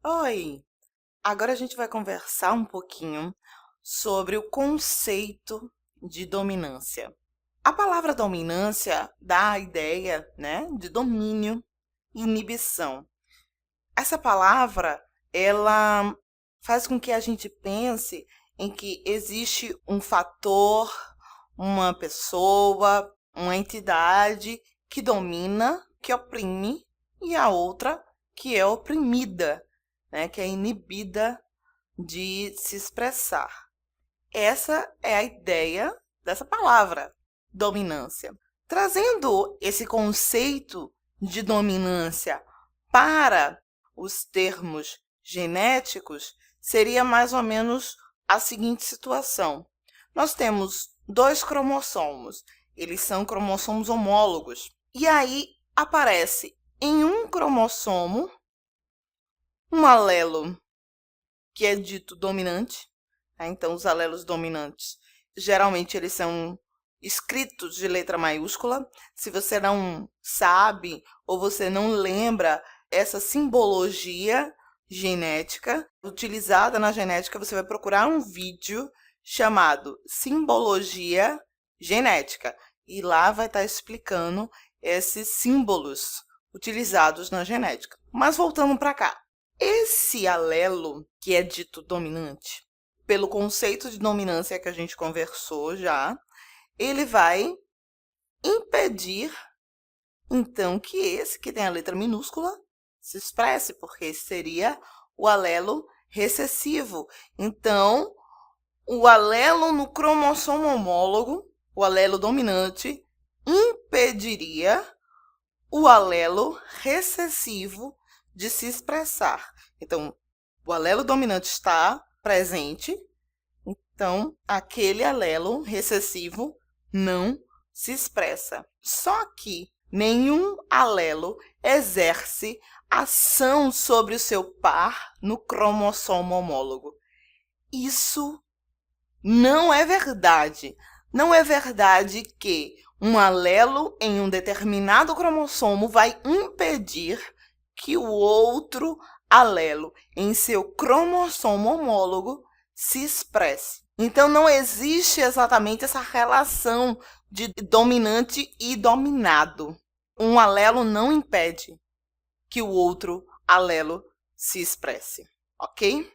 Oi! Agora a gente vai conversar um pouquinho sobre o conceito de dominância. A palavra dominância dá a ideia, né, de domínio e inibição. Essa palavra, ela faz com que a gente pense em que existe um fator, uma pessoa, uma entidade que domina, que oprime, e a outra que é oprimida, né, que é inibida de se expressar. Essa é a ideia dessa palavra, dominância. Trazendo esse conceito de dominância para os termos genéticos, seria mais ou menos a seguinte situação. Nós temos dois cromossomos, eles são cromossomos homólogos, e aí aparece em um cromossomo um alelo que é dito dominante, tá? Então, os alelos dominantes, geralmente eles são escritos de letra maiúscula. Se você não sabe ou você não lembra essa simbologia genética utilizada na genética, você vai procurar um vídeo chamado Simbologia Genética e lá vai estar explicando esses símbolos utilizados na genética. Mas voltando para cá, esse alelo que é dito dominante, pelo conceito de dominância que a gente conversou já, ele vai impedir, então, que esse que tem a letra minúscula se expresse, porque esse seria o alelo recessivo. Então, o alelo no cromossomo homólogo, o alelo dominante, impediria o alelo recessivo de se expressar. Então, o alelo dominante está presente, então aquele alelo recessivo não se expressa. Só que nenhum alelo exerce ação sobre o seu par no cromossomo homólogo. Isso não é verdade. Não é verdade que um alelo em um determinado cromossomo vai impedir que o outro alelo em seu cromossomo homólogo se expresse. Então, não existe exatamente essa relação de dominante e dominado. Um alelo não impede que o outro alelo se expresse, ok?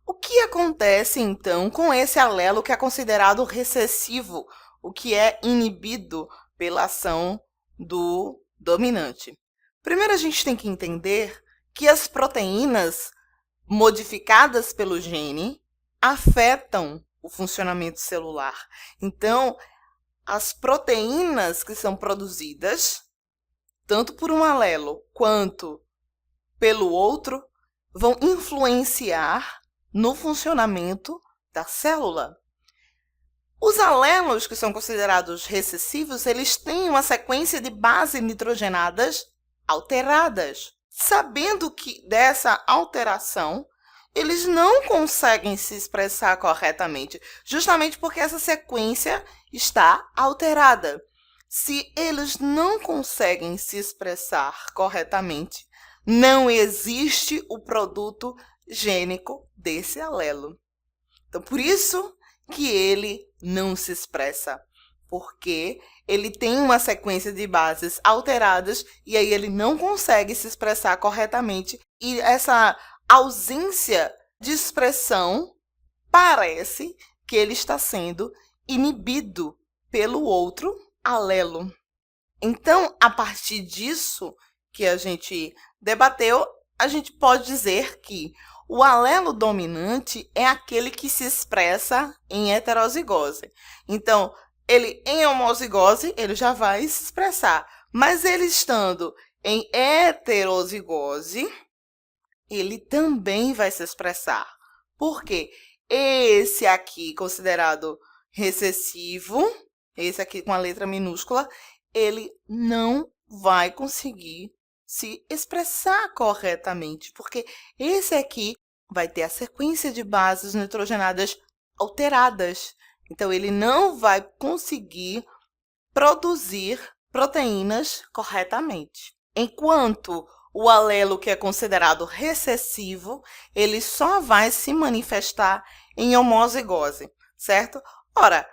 O que acontece, então, com esse alelo que é considerado recessivo, o que é inibido pela ação do dominante? Primeiro, a gente tem que entender que as proteínas modificadas pelo gene afetam o funcionamento celular. Então, as proteínas que são produzidas, tanto por um alelo quanto pelo outro, vão influenciar no funcionamento da célula. Os alelos que são considerados recessivos, eles têm uma sequência de bases nitrogenadas alteradas. Sabendo que dessa alteração, eles não conseguem se expressar corretamente, justamente porque essa sequência está alterada. Se eles não conseguem se expressar corretamente, não existe o produto gênico desse alelo. Então, por isso que ele não se expressa, porque ele tem uma sequência de bases alteradas e aí ele não consegue se expressar corretamente. E essa ausência de expressão parece que ele está sendo inibido pelo outro alelo. Então, a partir disso que a gente debateu, a gente pode dizer que o alelo dominante é aquele que se expressa em heterozigose. Então, ele em homozigose, ele já vai se expressar. Mas ele estando em heterozigose, ele também vai se expressar. Por quê? Esse aqui, considerado recessivo, esse aqui com a letra minúscula, ele não vai conseguir se expressar corretamente, porque esse aqui vai ter a sequência de bases nitrogenadas alteradas. Então, ele não vai conseguir produzir proteínas corretamente. Enquanto o alelo que é considerado recessivo, ele só vai se manifestar em homozigose, certo? Ora,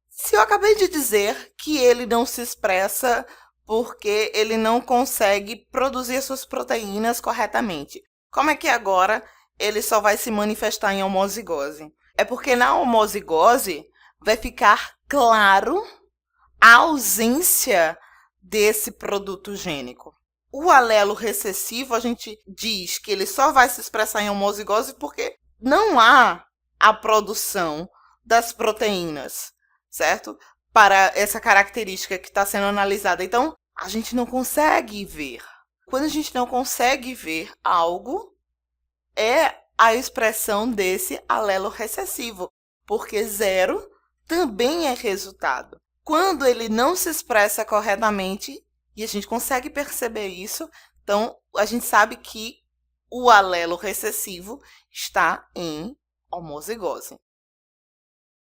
se eu acabei de dizer que ele não se expressa porque ele não consegue produzir suas proteínas corretamente, como é que agora ele só vai se manifestar em homozigose? É porque na homozigose vai ficar claro a ausência desse produto gênico. O alelo recessivo, a gente diz que ele só vai se expressar em homozigose porque não há a produção das proteínas, certo? Para essa característica que está sendo analisada. Então, a gente não consegue ver. Quando a gente não consegue ver algo, é a expressão desse alelo recessivo, porque 0 também é resultado. Quando ele não se expressa corretamente, e a gente consegue perceber isso, então a gente sabe que o alelo recessivo está em homozigose.